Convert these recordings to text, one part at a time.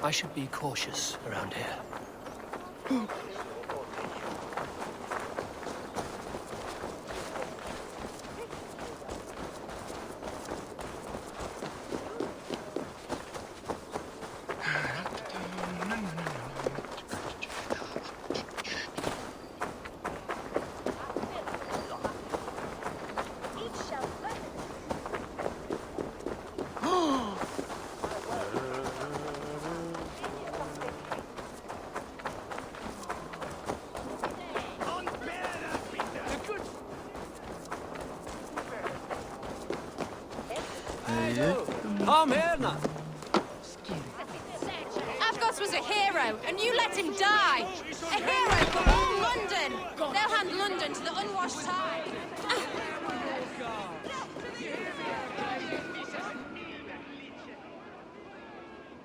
I should be cautious around here. Kom here now. Avgos was a hero, and you let him die. A hero for all London. They'll hand London to the unwashed tide.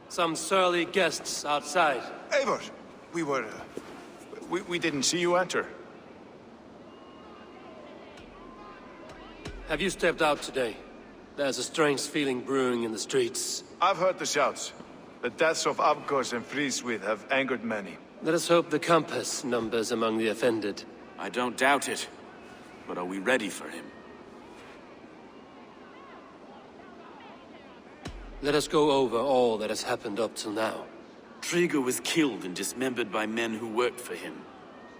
Some surly guests outside. Eivor, we didn't see you enter. Have you stepped out today? There's a strange feeling brewing in the streets. I've heard the shouts. The deaths of Avgos and Friswith have angered many. Let us hope the compass numbers among the offended. I don't doubt it. But are we ready for him? Let us go over all that has happened up till now. Trigo was killed and dismembered by men who worked for him.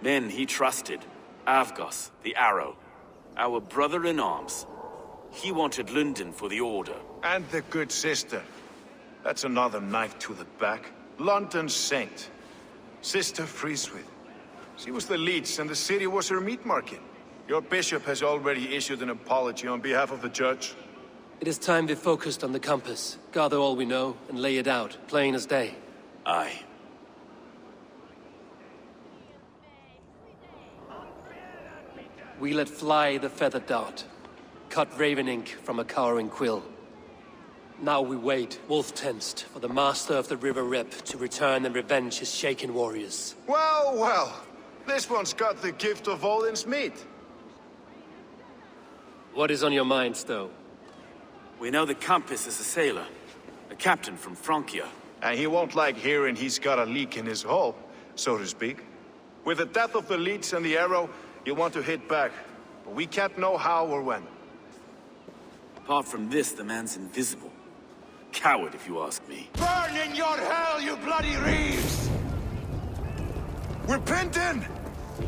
Men he trusted. Avgos, the Arrow. Our brother-in-arms. He wanted London for the Order. And the good sister. That's another knife to the back. London's saint. Sister Friswith. She was the leech and the city was her meat market. Your bishop has already issued an apology on behalf of the church. It is time we focused on the compass, gather all we know, and lay it out, plain as day. Aye. We let fly the feathered dart, cut raven ink from a cowering quill. Now we wait, wolf-tensed, for the master of the River Rep to return and revenge his shaken warriors. Well, well. This one's got the gift of Odin's meat. What is on your minds, though? We know the Compass is a sailor. A captain from Francia. And he won't like hearing he's got a leak in his hull, so to speak. With the death of the leech and the arrow, you want to hit back. But we can't know how or when. Apart from this, the man's invisible. Coward, if you ask me. Burn in your hell, you bloody reeves! We're pinned in!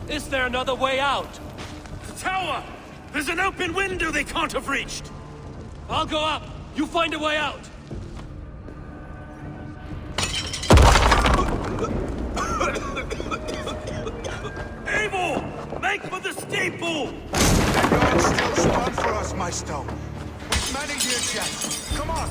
Is there another way out? The tower! There's an open window they can't have reached! I'll go up. You find a way out. Abel! Make for the steeple! The gods still stand for us, my stone. We've many years yet. Come on!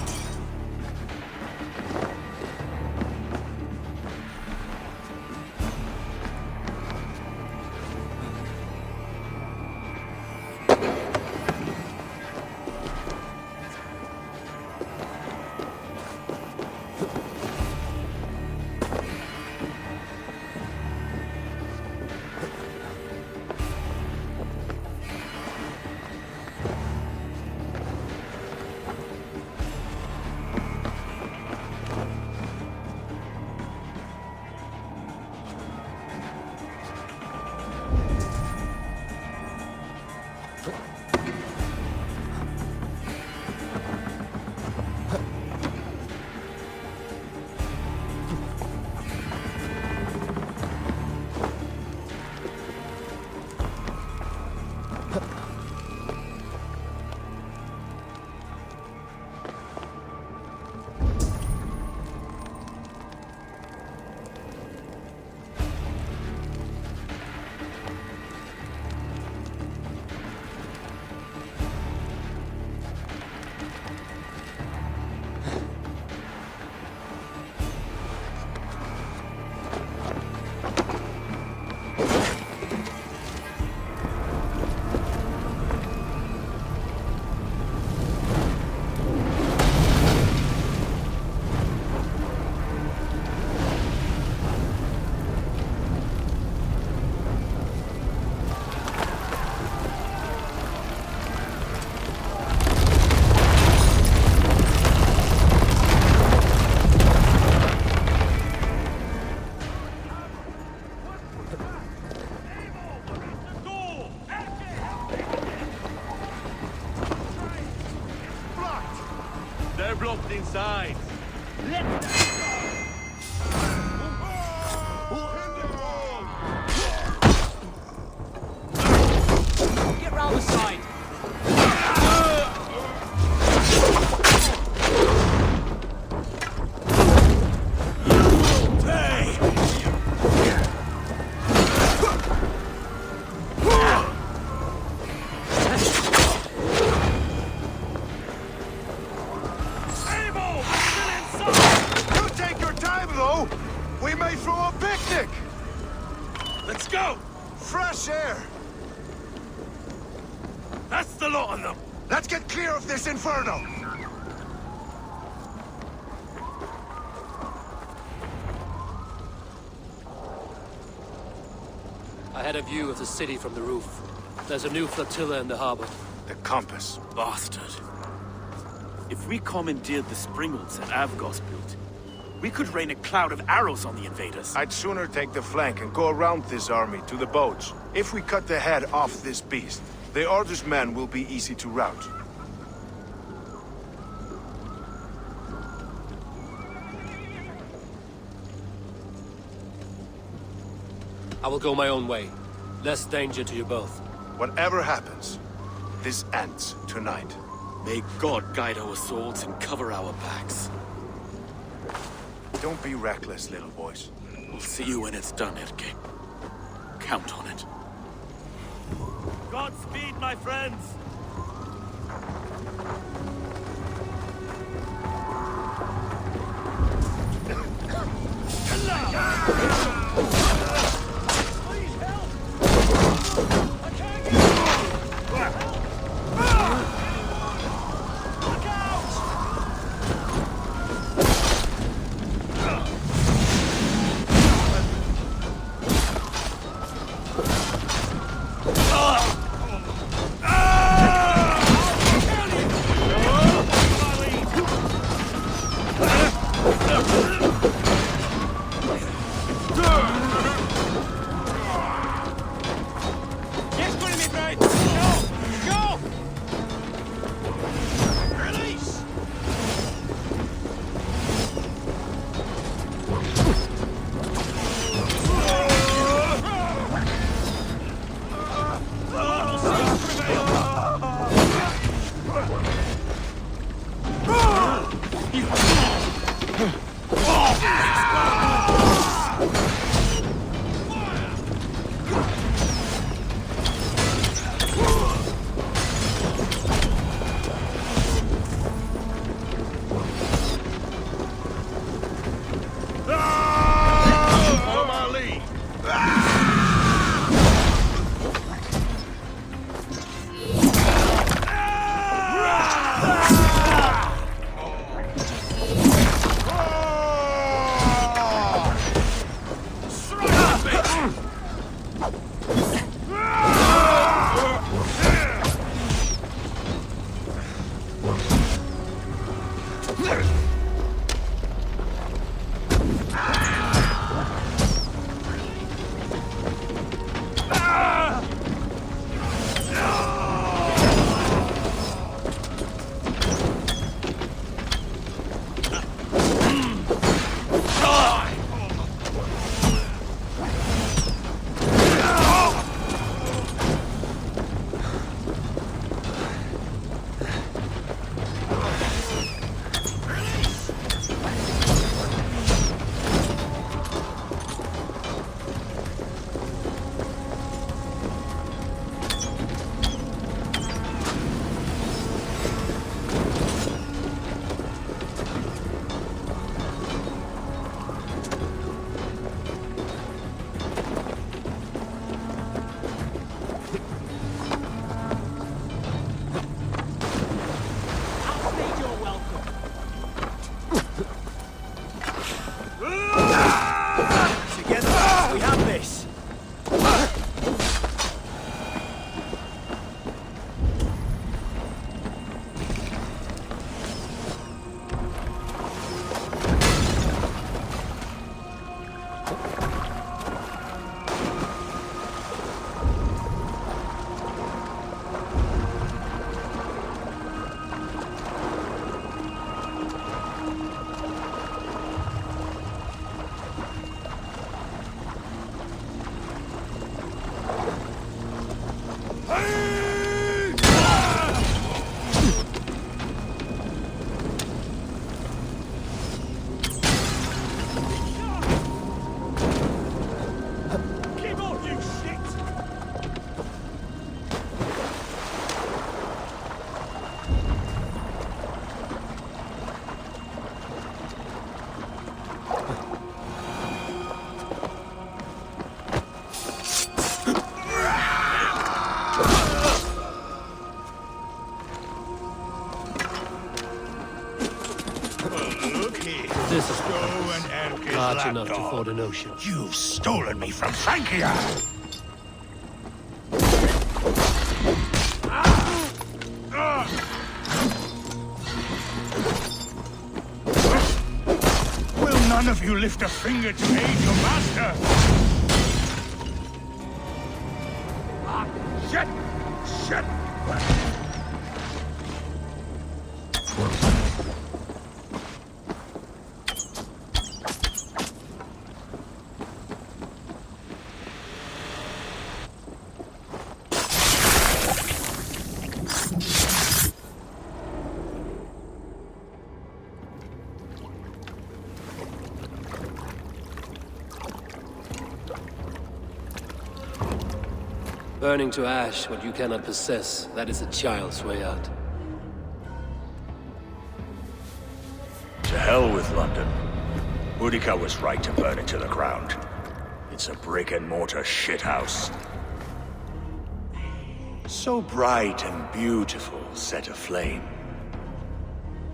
blocked inside. Get round the side. You take your time, though! We may throw a picnic! Let's go! Fresh air! That's the lot of them! Let's get clear of this inferno! I had a view of the city from the roof. There's a new flotilla in the harbor. The compass. Bastard. If we commandeered the springles that Avgos built, we could rain a cloud of arrows on the invaders. I'd sooner take the flank and go around this army to the boats. If we cut the head off this beast, the Order's men will be easy to rout. I will go my own way. Less danger to you both. Whatever happens, this ends tonight. May God guide our swords and cover our backs. Don't be reckless, little boys. We'll see you when it's done, Erke. Count on it. Godspeed, my friends! out to ford an ocean. You've stolen me from Francia! Will none of you lift a finger to aid your master? Shit! Shit! Burning to ash what you cannot possess, that is a child's way out. To hell with London. Boudica was right to burn it to the ground. It's a brick-and-mortar shithouse. So bright and beautiful, set aflame.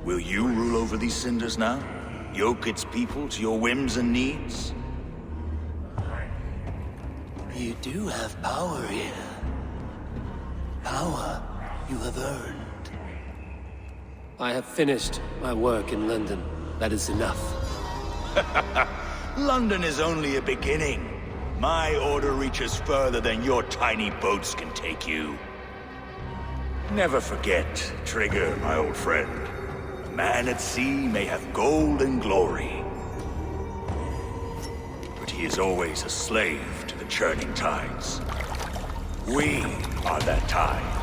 Will you rule over these cinders now? Yoke its people to your whims and needs? You do have power here. Power you have earned. I have finished my work in London. That is enough. London is only a beginning. My order reaches further than your tiny boats can take you. Never forget, Trigger, my old friend. A man at sea may have gold and glory, but he is always a slave to the churning tides. We are that tide.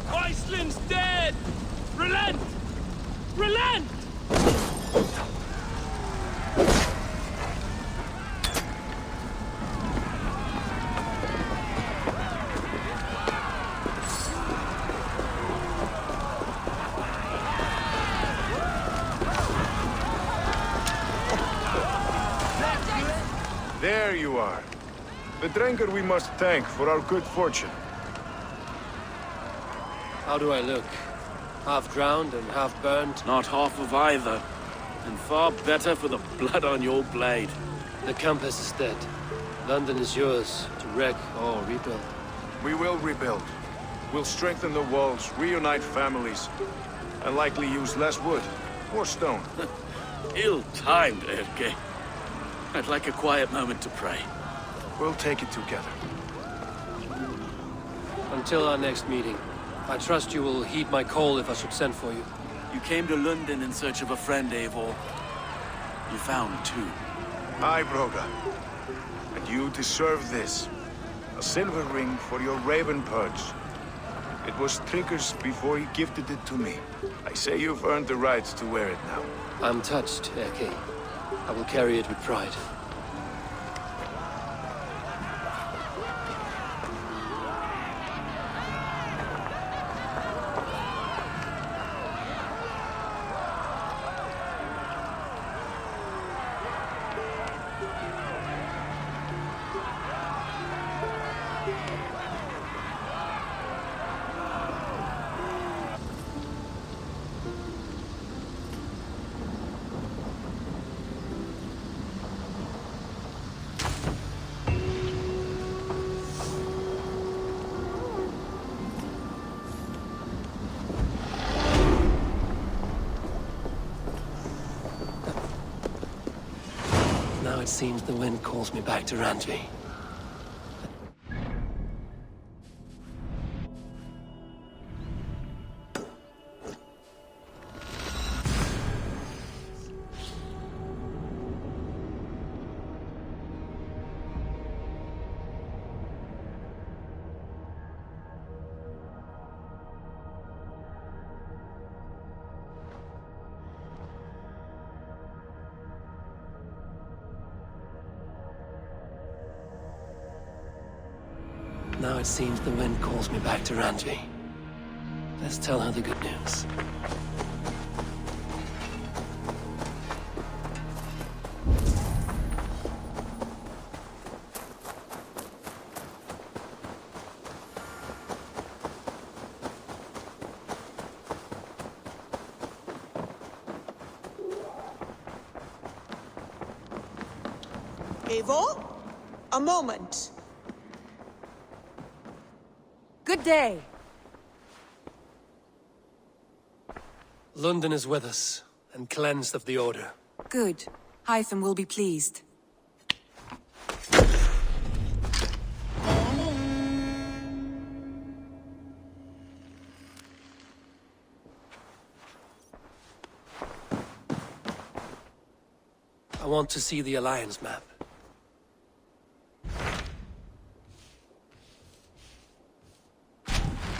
Iceland's dead! Relent! Relent! There you are. The drinker we must thank for our good fortune. How do I look? Half drowned and half burned? Not half of either. And far better for the blood on your blade. The compass is dead. London is yours, to wreck or rebuild. We will rebuild. We'll strengthen the walls, reunite families, and likely use less wood or stone. Ill-timed, Erke. I'd like a quiet moment to pray. We'll take it together. Until our next meeting, I trust you will heed my call if I should send for you. You came to London in search of a friend, Eivor. You found two. Aye, Broga. And you deserve this. A silver ring for your raven perch. It was Trigger's before he gifted it to me. I say you've earned the right to wear it now. I'm touched, Erke. I will carry it with pride. Now it seems the wind calls me back to Randvi. It seems the wind calls me back to Ranji. Let's tell her the good news. Eivor? A moment. Good day. London is with us, and cleansed of the Order. Good. Hytham will be pleased. I want to see the Alliance map.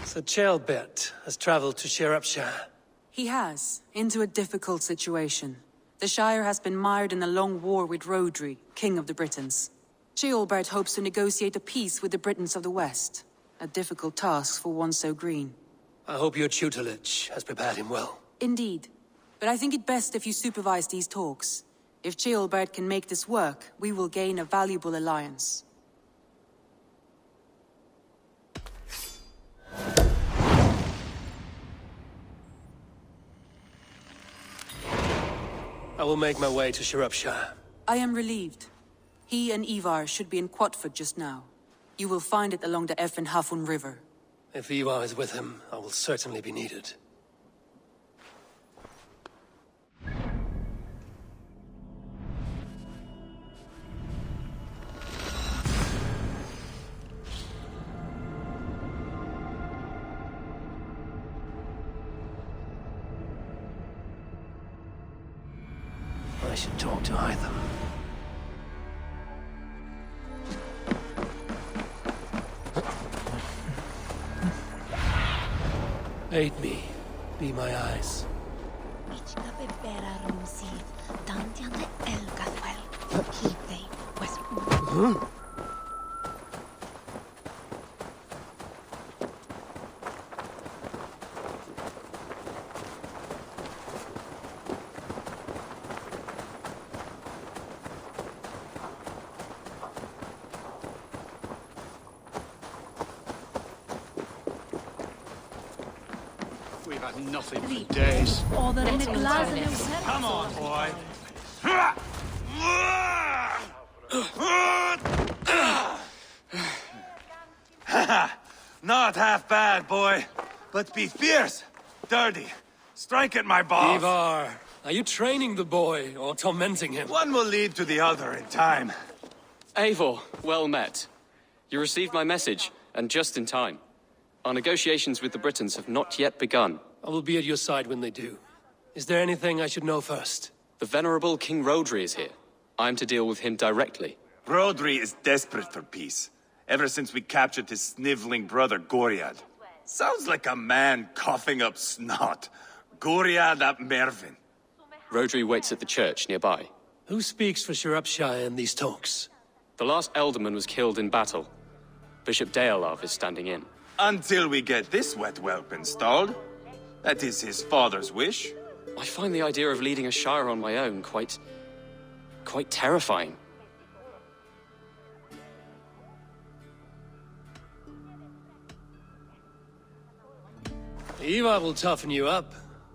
Sir Chaelbert has traveled to Shropshire. He has, into a difficult situation. The Shire has been mired in a long war with Rhodri, King of the Britons. Ceolbert hopes to negotiate a peace with the Britons of the West. A difficult task for one so green. I hope your tutelage has prepared him well. Indeed. But I think it best if you supervise these talks. If Ceolbert can make this work, we will gain a valuable alliance. I will make my way to Shropshire. I am relieved. He and Ivar should be in Quatford just now. You will find it along the Effen Hafun River. If Ivar is with him, I will certainly be needed. I should talk to Hytham. Aid me. Be my eyes. We've had nothing for days. Come on, boy. Not half bad, boy. But be fierce, dirty. Strike at my balls. Ivar, are you training the boy or tormenting him? One will lead to the other in time. Eivor, well met. You received my message, and just in time. Our negotiations with the Britons have not yet begun. I will be at your side when they do. Is there anything I should know first? The venerable King Rhodri is here. I am to deal with him directly. Rhodri is desperate for peace. Ever since we captured his sniveling brother, Goriad. Sounds like a man coughing up snot. Goriad ap Mervin. Rhodri waits at the church nearby. Who speaks for Shropshire in these talks? The last Elderman was killed in battle. Bishop Deolav is standing in. Until we get this wet whelp installed. That is his father's wish. I find the idea of leading a shire on my own quite terrifying. Ivar will toughen you up,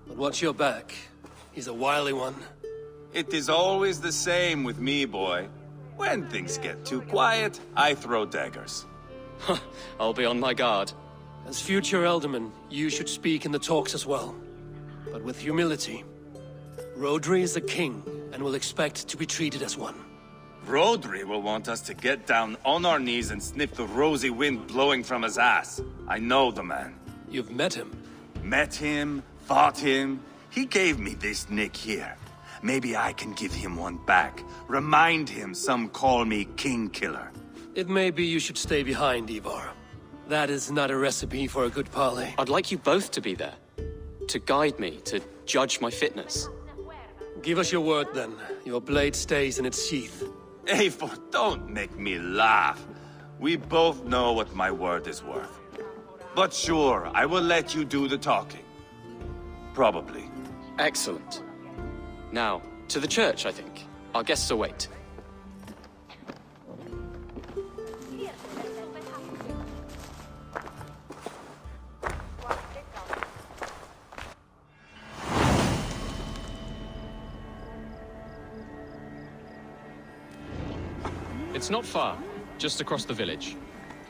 but watch your back. He's a wily one. It is always the same with me, boy. When things get too quiet, I throw daggers. I'll be on my guard. As future Elderman, you should speak in the talks as well. But with humility. Rhodri is the king, and will expect to be treated as one. Rhodri will want us to get down on our knees and sniff the rosy wind blowing from his ass. I know the man. You've met him. Met him, fought him. He gave me this nick here. Maybe I can give him one back. Remind him some call me King Killer. It may be you should stay behind, Ivar. That is not a recipe for a good parley. I'd like you both to be there. To guide me, to judge my fitness. Give us your word, then. Your blade stays in its sheath. Eivor, don't make me laugh. We both know what my word is worth. But sure, I will let you do the talking. Probably. Excellent. Now, to the church, I think. Our guests await. It's not far, just across the village.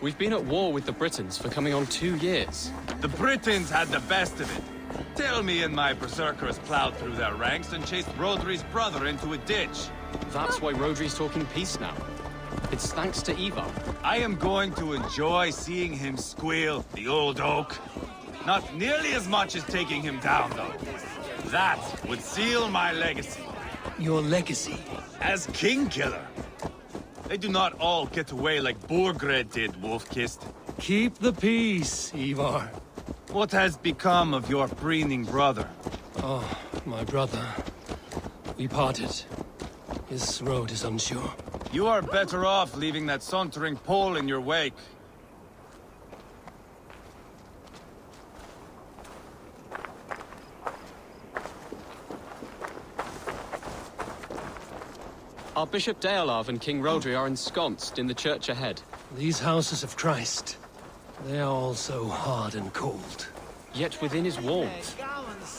We've been at war with the Britons for coming on 2 years. The Britons had the best of it. Tell me and my berserkers plowed through their ranks and chased Rodri's brother into a ditch. That's why Rodri's talking peace now. It's thanks to Ivar. I am going to enjoy seeing him squeal, the old oak. Not nearly as much as taking him down, though. That would seal my legacy. Your legacy? As King Killer. They do not all get away like Borgred did, Wolf-Kissed. Keep the peace, Ivar. What has become of your preening brother? Oh, my brother. We parted. His road is unsure. You are better off leaving that sauntering Pole in your wake. Our Bishop Deolav and King Rodri are ensconced in the church ahead. These houses of Christ, they are all so hard and cold. Yet within his warmth,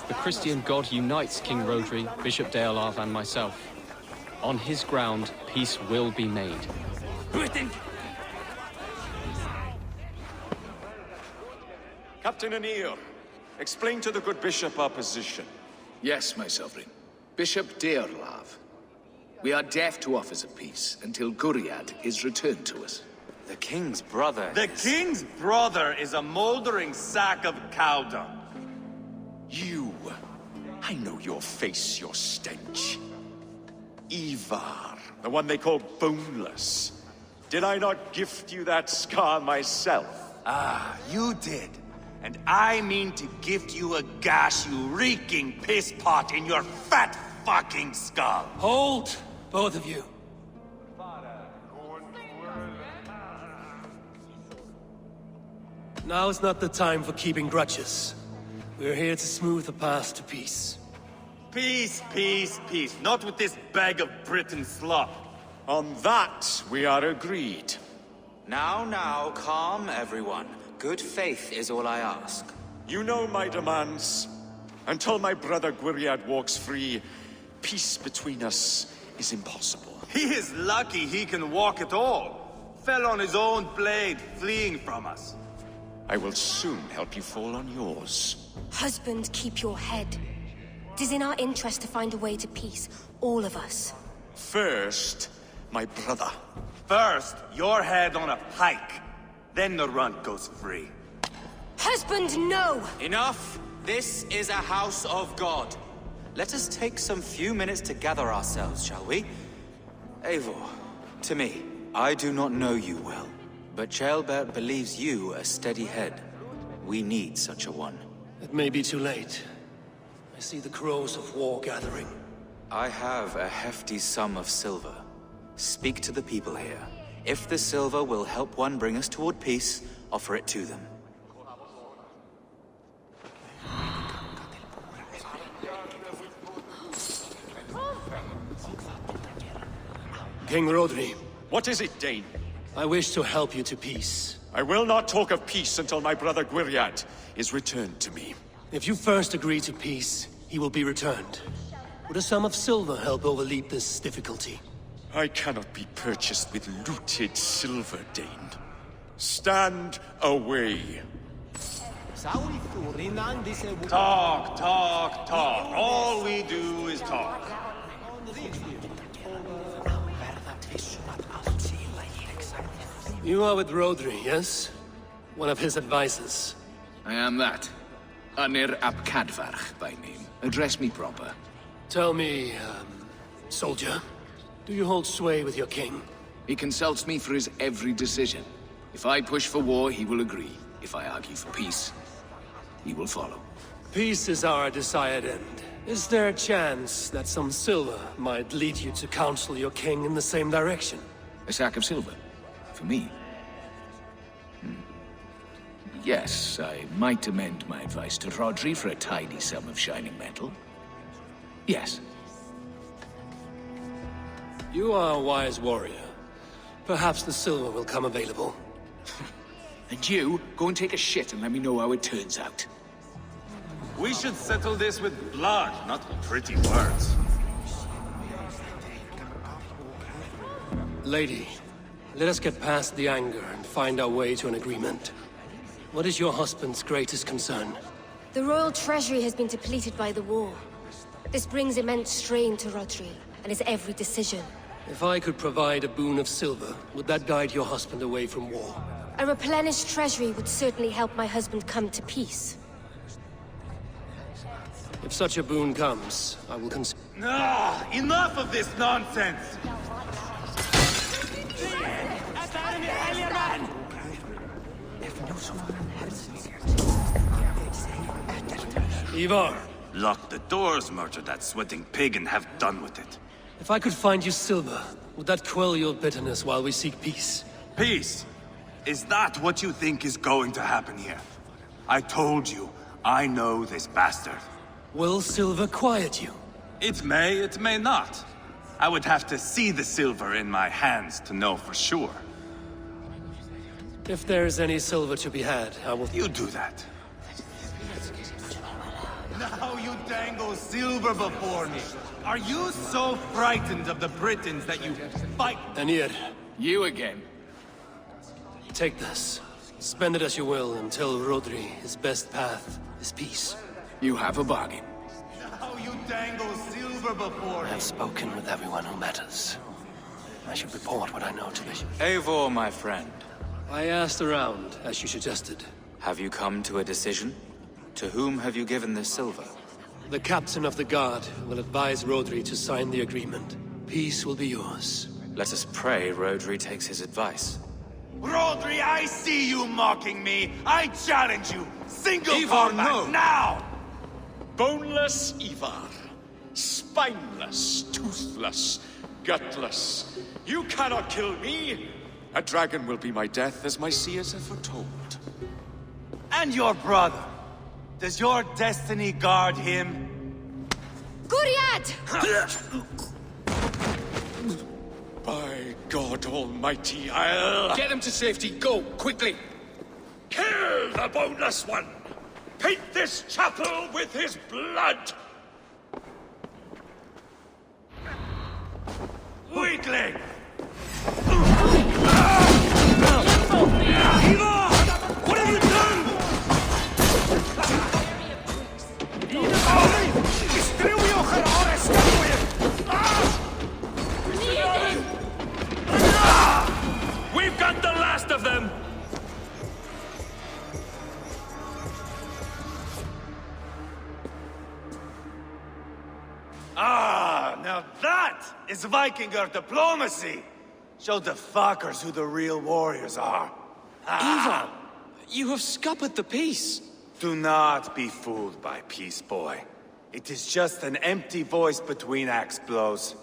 the Christian God unites King Rodri, Bishop Deolav, and myself. On his ground, peace will be made. Captain Anil, explain to the good bishop our position. Yes, my sovereign. Bishop Deorlav. We are deaf to offers of peace until Guriad is returned to us. The king's brother The king's brother is a moldering sack of cow dung. You. I know your face, your stench. Ivar, the one they call Boneless. Did I not gift you that scar myself? Ah, you did. And I mean to gift you a gash, you reeking piss pot in your fat fucking skull. Hold, both of you. Now is not the time for keeping grudges. We're here to smooth the path to peace. Peace, peace, peace. Not with this bag of Britain slop. On that, we are agreed. Now, calm everyone. Good faith is all I ask. You know my demands. Until my brother Gwiriad walks free, peace between us is impossible. He is lucky he can walk at all. Fell on his own blade, fleeing from us. I will soon help you fall on yours. Husband, keep your head. It is in our interest to find a way to peace, all of us. First, my brother. First, your head on a pike. Then the runt goes free. Husband, no! Enough! This is a house of God. Let us take some few minutes to gather ourselves, shall we? Eivor, to me, I do not know you well, but Ceolbert believes you a steady head. We need such a one. It may be too late. I see the crows of war gathering. I have a hefty sum of silver. Speak to the people here. If the silver will help one bring us toward peace, offer it to them. King Rodri. What is it, Dane? I wish to help you to peace. I will not talk of peace until my brother Gwiriad is returned to me. If you first agree to peace, he will be returned. Would a sum of silver help overleap this difficulty? I cannot be purchased with looted silver, Dane. Stand away. Talk, talk, talk. All we do is talk. You are with Rodri, yes? One of his advisors. I am that. Anir ap Cadfarch by name. Address me proper. Tell me, soldier, do you hold sway with your king? He consults me for his every decision. If I push for war, he will agree. If I argue for peace, he will follow. Peace is our desired end. Is there a chance that some silver might lead you to counsel your king in the same direction? A sack of silver? For me? Yes, I might amend my advice to Rodri for a tidy sum of shining metal. Yes. You are a wise warrior. Perhaps the silver will come available. And you, go and take a shit and let me know how it turns out. We should settle this with blood, not pretty words. Lady, let us get past the anger and find our way to an agreement. What is your husband's greatest concern? The royal treasury has been depleted by the war. This brings immense strain to Rodri and his every decision. If I could provide a boon of silver, would that guide your husband away from war? A replenished treasury would certainly help my husband come to peace. If such a boon comes, I will consider. Ah, enough of this nonsense! Ivar! Lock the doors, murder that sweating pig, and have done with it. If I could find you silver, would that quell your bitterness while we seek peace? Peace? Is that what you think is going to happen here? I told you, I know this bastard. Will silver quiet you? It may not. I would have to see the silver in my hands to know for sure. If there is any silver to be had, I will... You do that. Now you dangle silver before me. Are you so frightened of the Britons that you fight? Anir, You again. take this. Spend it as you will until Rodri, his best path, is peace. You have a bargain. Now you dangle silver before I me. have spoken with everyone who matters. I should report what I know to Bishop. Eivor, my friend, I asked around, as you suggested. have you come to a decision? To whom have you given this silver? The captain of the guard will advise Rodri to sign the agreement. Peace will be yours. Let us pray Rodri takes his advice. Rodri, I see you mocking me. I challenge you. Single Ivar, combat no. now! Boneless Ivar. Spineless, toothless, gutless. You cannot kill me. A dragon will be my death, as my seers have foretold. And your brother. Does your destiny guard him? Guriad! By God Almighty, I'll... Get him to safety. Go, quickly. Kill the boneless one! Paint this chapel with his blood! Weakling! What have you done? We've got the last of them! Ah, now that is Vikinger diplomacy! Show the fuckers who the real warriors are. Ivar! You have scuppered the peace! Do not be fooled by peace, boy. It is just an empty voice between axe blows.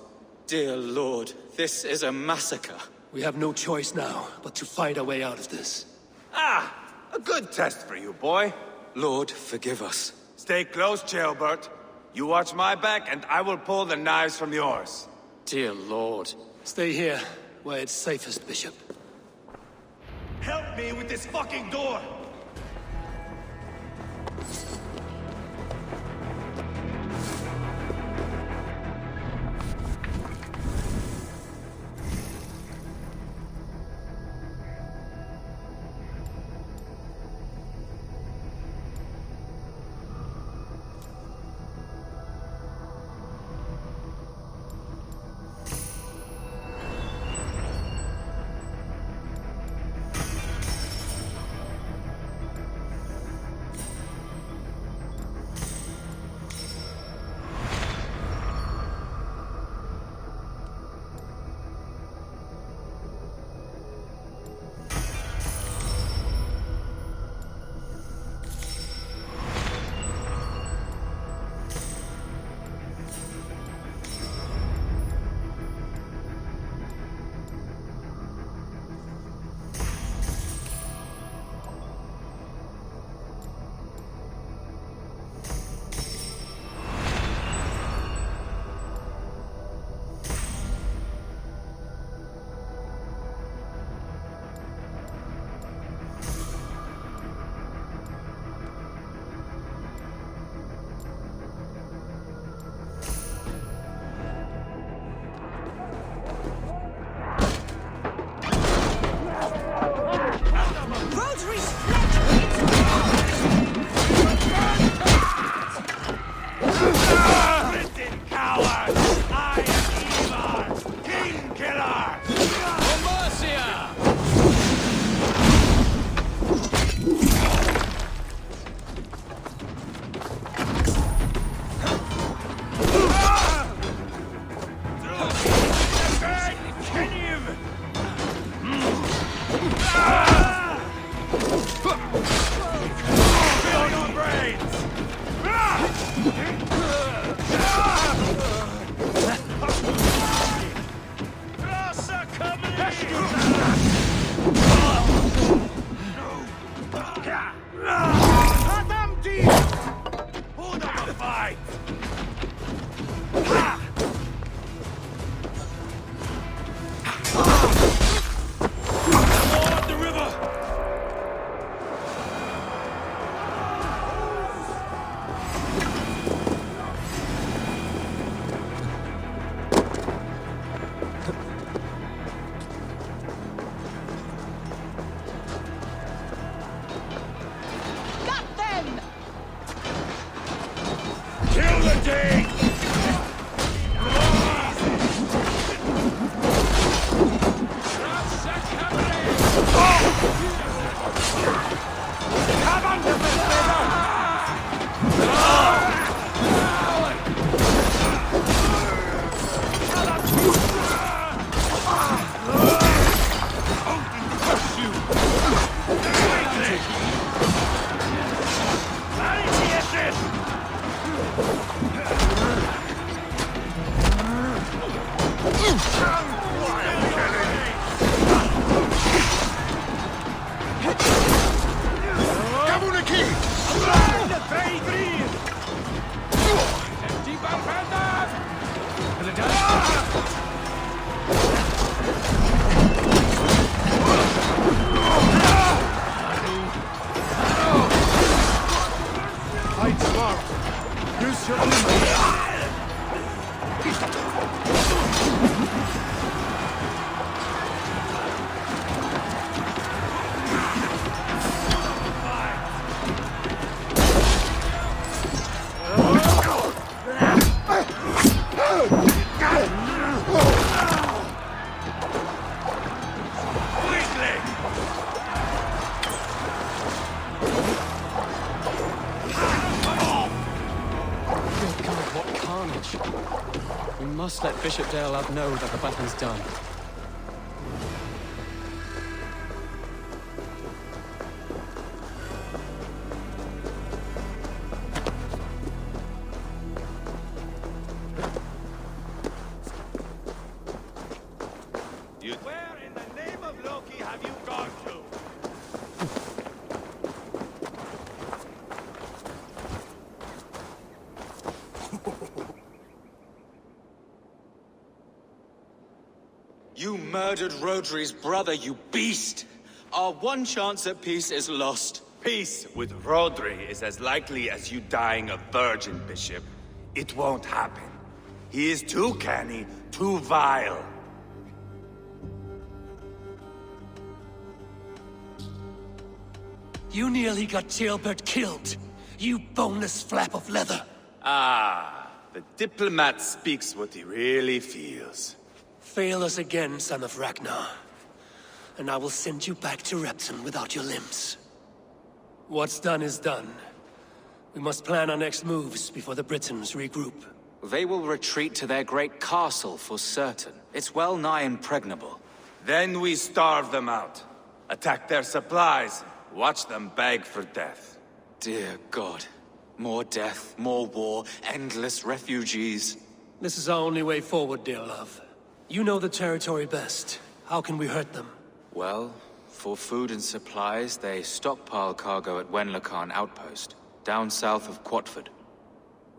Dear Lord, this is a massacre. We have no choice now, but to find our way out of this. Ah, a good test for you, boy. Lord, forgive us. Stay close, Jailbert. You watch my back, and I will pull the knives from yours. Dear Lord. Stay here, where it's safest, Bishop. Help me with this fucking door! Hold on the fight! Lord, the river! Got them! Kill the Dane! Fight smart. Use your limit. Good God, what carnage. We must let Bishop Deolav know that the battle's done. Where in the name of Loki have you gone to? You murdered Rodri's brother, you beast! Our one chance at peace is lost. Peace with Rodri is as likely as you dying a virgin, Bishop. It won't happen. He is too canny, too vile. You nearly got Ceolbert killed. You boneless flap of leather. Ah, the diplomat speaks what he really feels. Fail us again, son of Ragnar. And I will send you back to Repton without your limbs. What's done is done. We must plan our next moves before the Britons regroup. They will retreat to their great castle for certain. It's well nigh impregnable. Then we starve them out. Attack their supplies. Watch them beg for death. Dear God. More death, more war, endless refugees. This is our only way forward, dear love. You know the territory best. How can we hurt them? Well, for food and supplies, they stockpile cargo at Wenlacan outpost, down south of Quatford.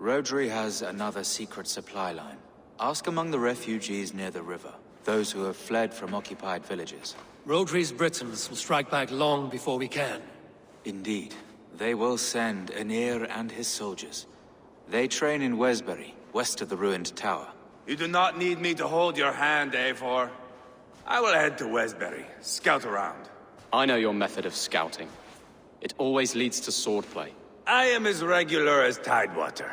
Rodri has another secret supply line. Ask among the refugees near the river, those who have fled from occupied villages. Rodri's Britons will strike back long before we can. Indeed. They will send Aenir and his soldiers. They train in Wesbury, west of the ruined tower. You do not need me to hold your hand, Eivor. I will head to Wesbury, scout around. I know your method of scouting. It always leads to swordplay. I am as regular as Tidewater.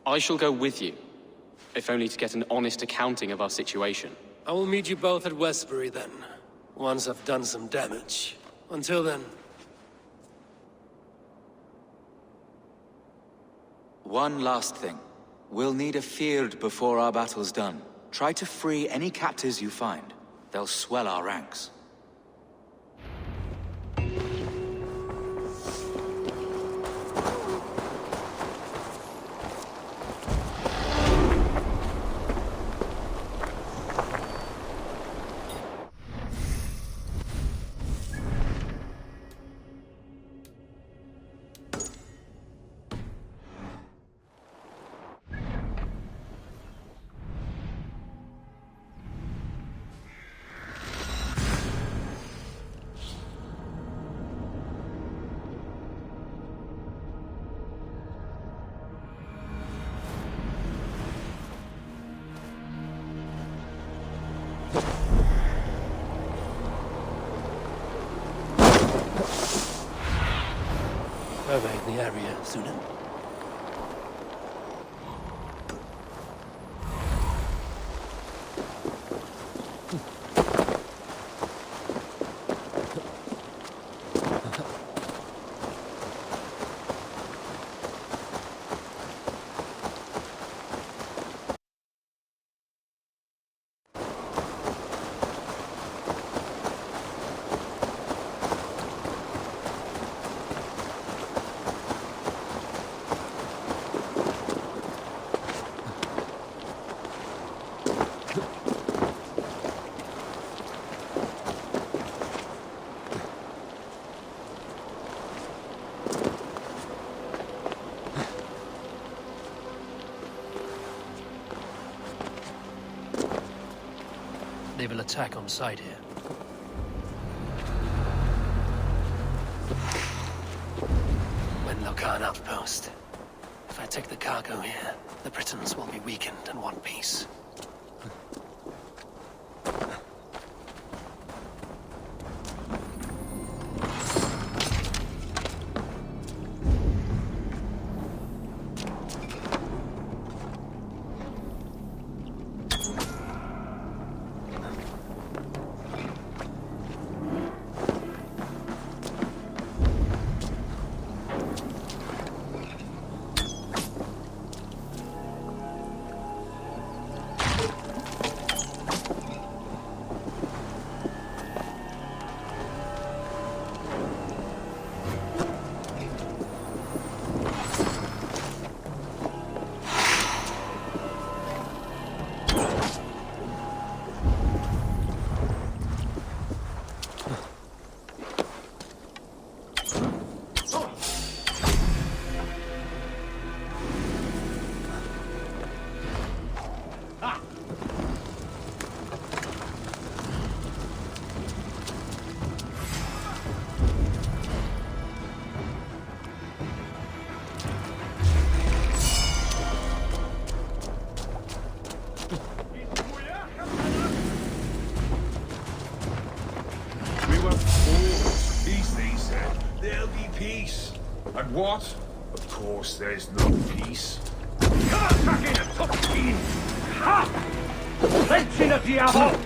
I shall go with you, if only to get an honest accounting of our situation. I will meet you both at Westbury then, once I've done some damage. Until then... One last thing. We'll need a field before our battle's done. Try to free any captives you find. They'll swell our ranks. Surveying the area, Sunan. They will attack on sight here. Wenlokan outpost. If I take the cargo here, the Britons will be weakened and want peace. And what? Of course there's no peace. Ha! Legging of diavolo!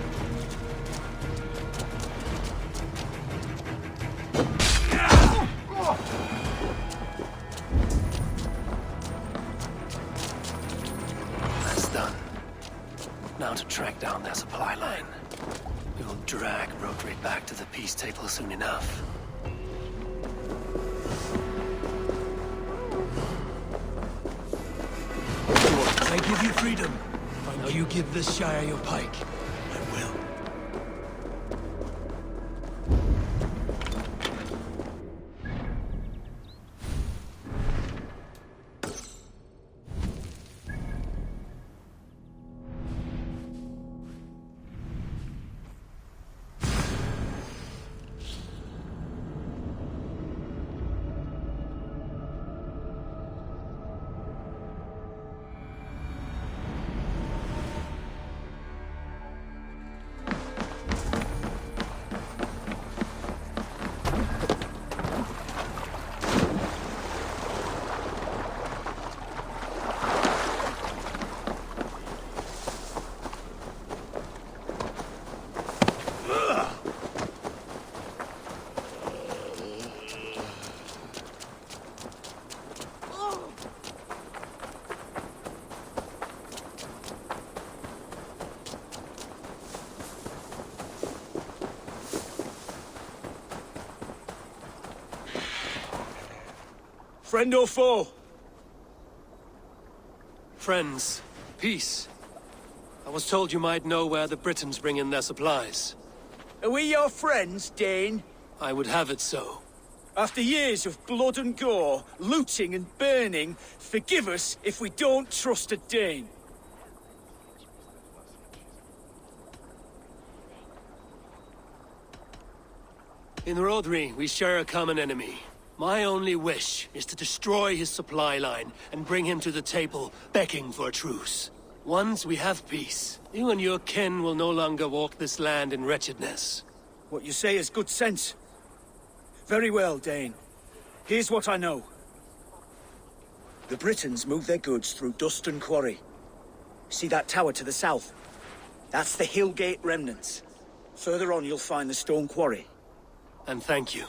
That's done. Now to track down their supply line. We will drag Rodri back to the peace table soon enough. I give you freedom. Now you give this Shire your pike. I will. Friend or foe? Friends. Peace. I was told you might know where the Britons bring in their supplies. Are we your friends, Dane? I would have it so. After years of blood and gore, looting and burning, forgive us if we don't trust a Dane. In Rodri, we share a common enemy. My only wish is to destroy his supply line and bring him to the table, begging for a truce. Once we have peace, you and your kin will no longer walk this land in wretchedness. What you say is good sense. Very well, Dane. Here's what I know. The Britons move their goods through Dustin Quarry. See that tower to the south? That's the Hillgate remnants. Further on, you'll find the stone quarry. And thank you.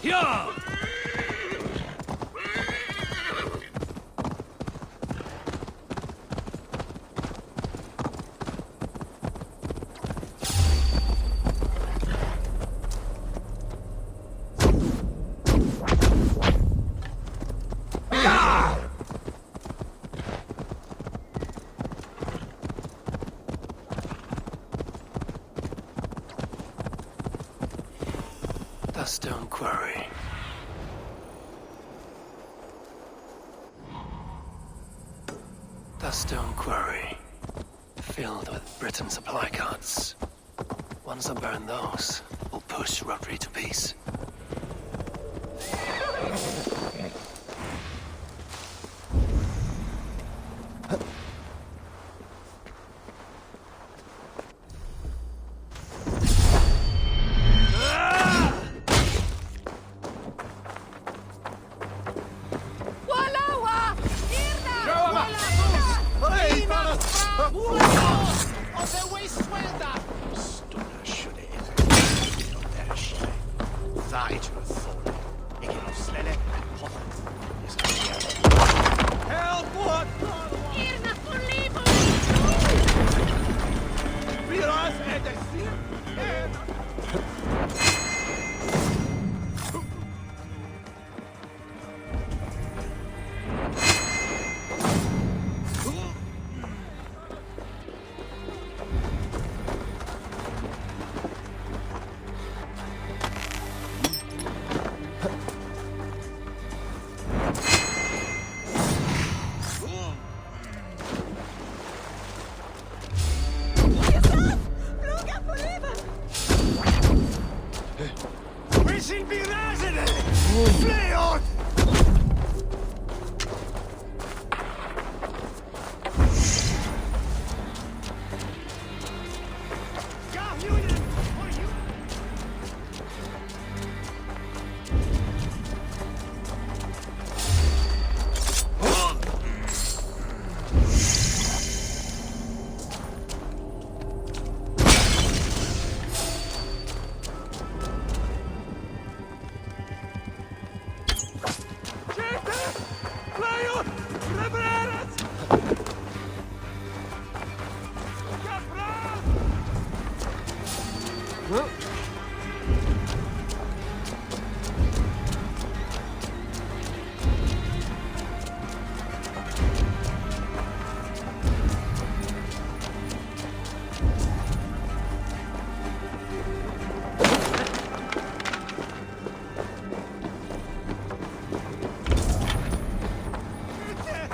Yeah! The stone quarry. The stone quarry. Filled with Britain supply carts. Once I burn those, we'll push Rodri to peace.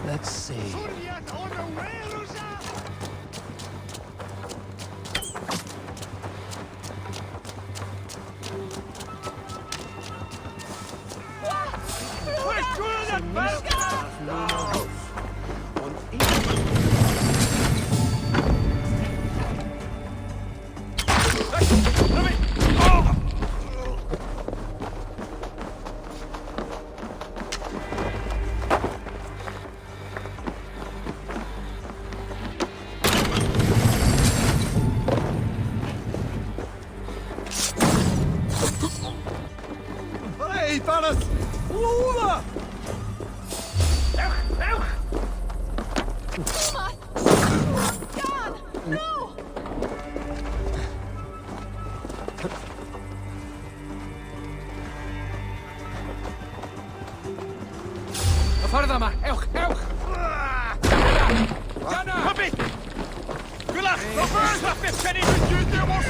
Let's see. fellas! Over! God! No! Ffordd yma! Ewch! Ewch! Dyna! Hybu! Gwylach! Robert! Slapio Kenny! Dwi'n ddim o'r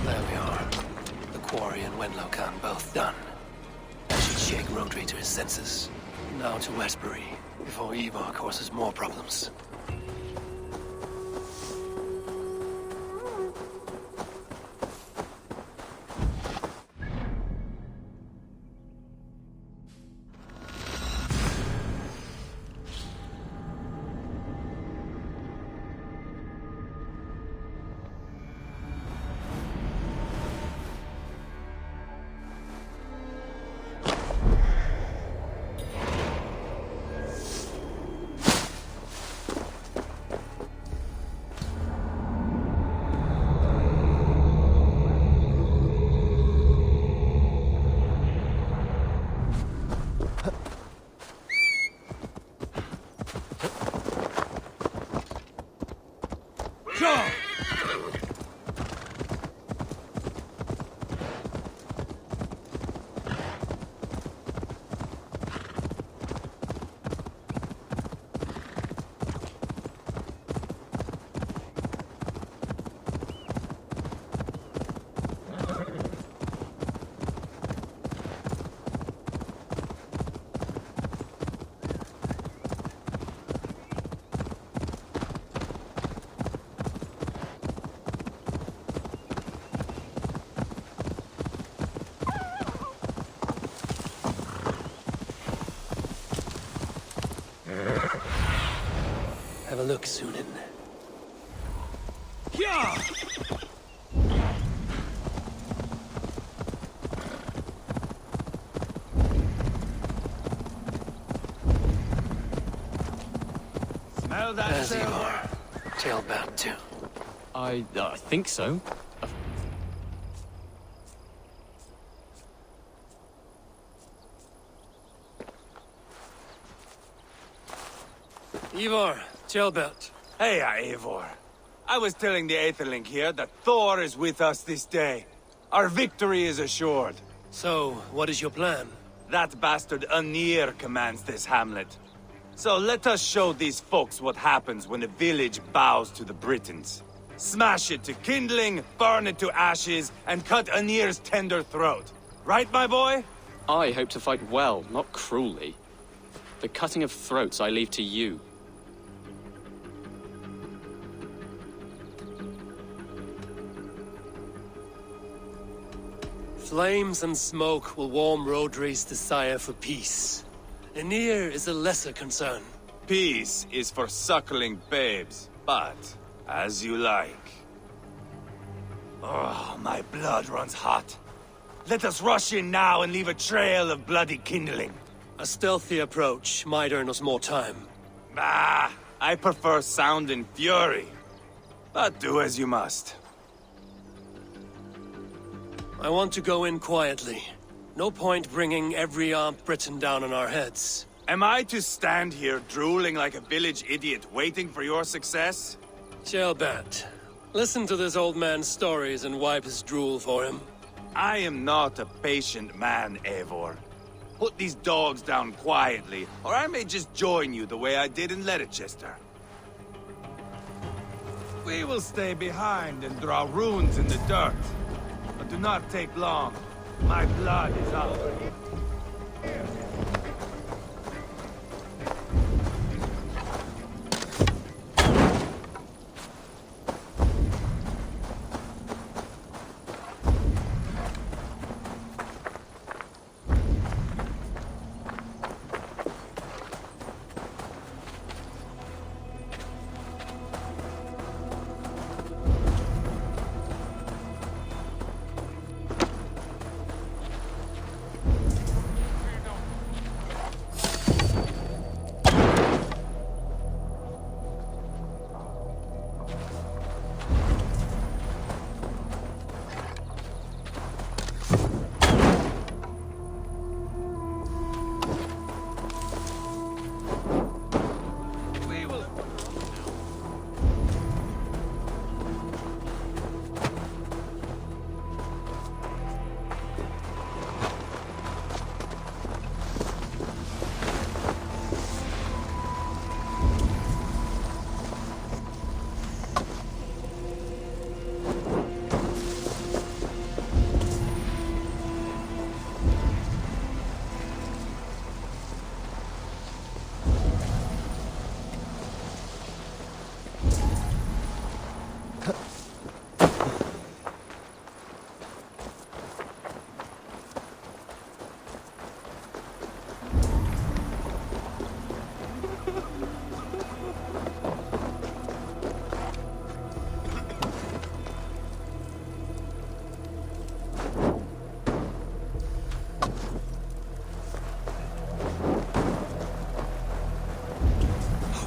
There we are. The quarry and Wenlocan both done. That should shake Rodri to his senses. Now to Westbury, before Ivar causes more problems. Have a look, Sunan. Yeah! Smell that? There's Ivar. Tailbound too. I think so. Ivar, tailbound. Hey, Eivor. I was telling the Aetherling here that Thor is with us this day. Our victory is assured. So, what is your plan? That bastard Anir commands this hamlet. So let us show these folks what happens when a village bows to the Britons. Smash it to kindling, burn it to ashes, and cut Anir's tender throat. Right, my boy? I hope to fight well, not cruelly. The cutting of throats I leave to you. Flames and smoke will warm Rodri's desire for peace. Anir is a lesser concern. Peace is for suckling babes, but as you like. Oh, my blood runs hot. Let us rush in now and leave a trail of bloody kindling. A stealthy approach might earn us more time. Bah, I prefer sound and fury. But do as you must. I want to go in quietly. No point bringing every armed Briton down on our heads. Am I to stand here drooling like a village idiot, waiting for your success? Shelbat, listen to this old man's stories and wipe his drool for him. I am not a patient man, Eivor. Put these dogs down quietly, or I may just join you the way I did in Leicester. We will stay behind and draw runes in the dirt. But do not take long. My blood is up.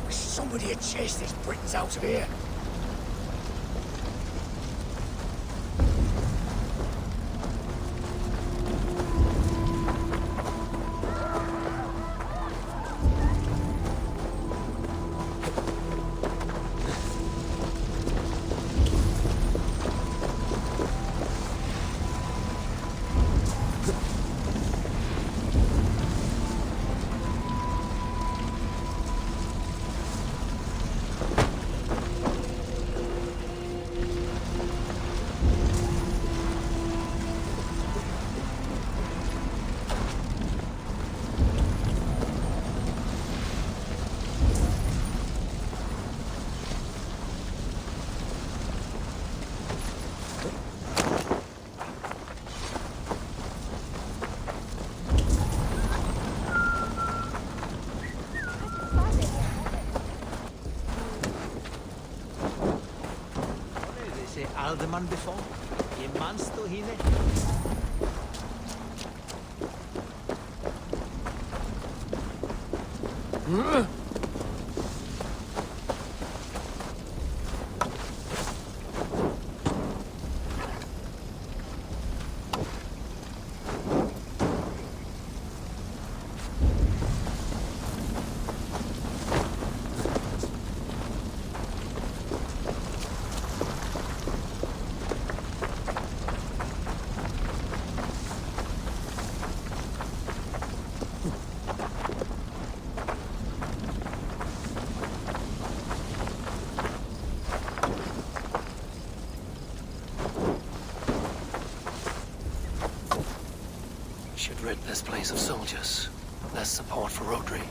Somebody had chased these Britons out of here. Alderman before? I mansto hine? Should rid this place of soldiers. Less support for Rodri.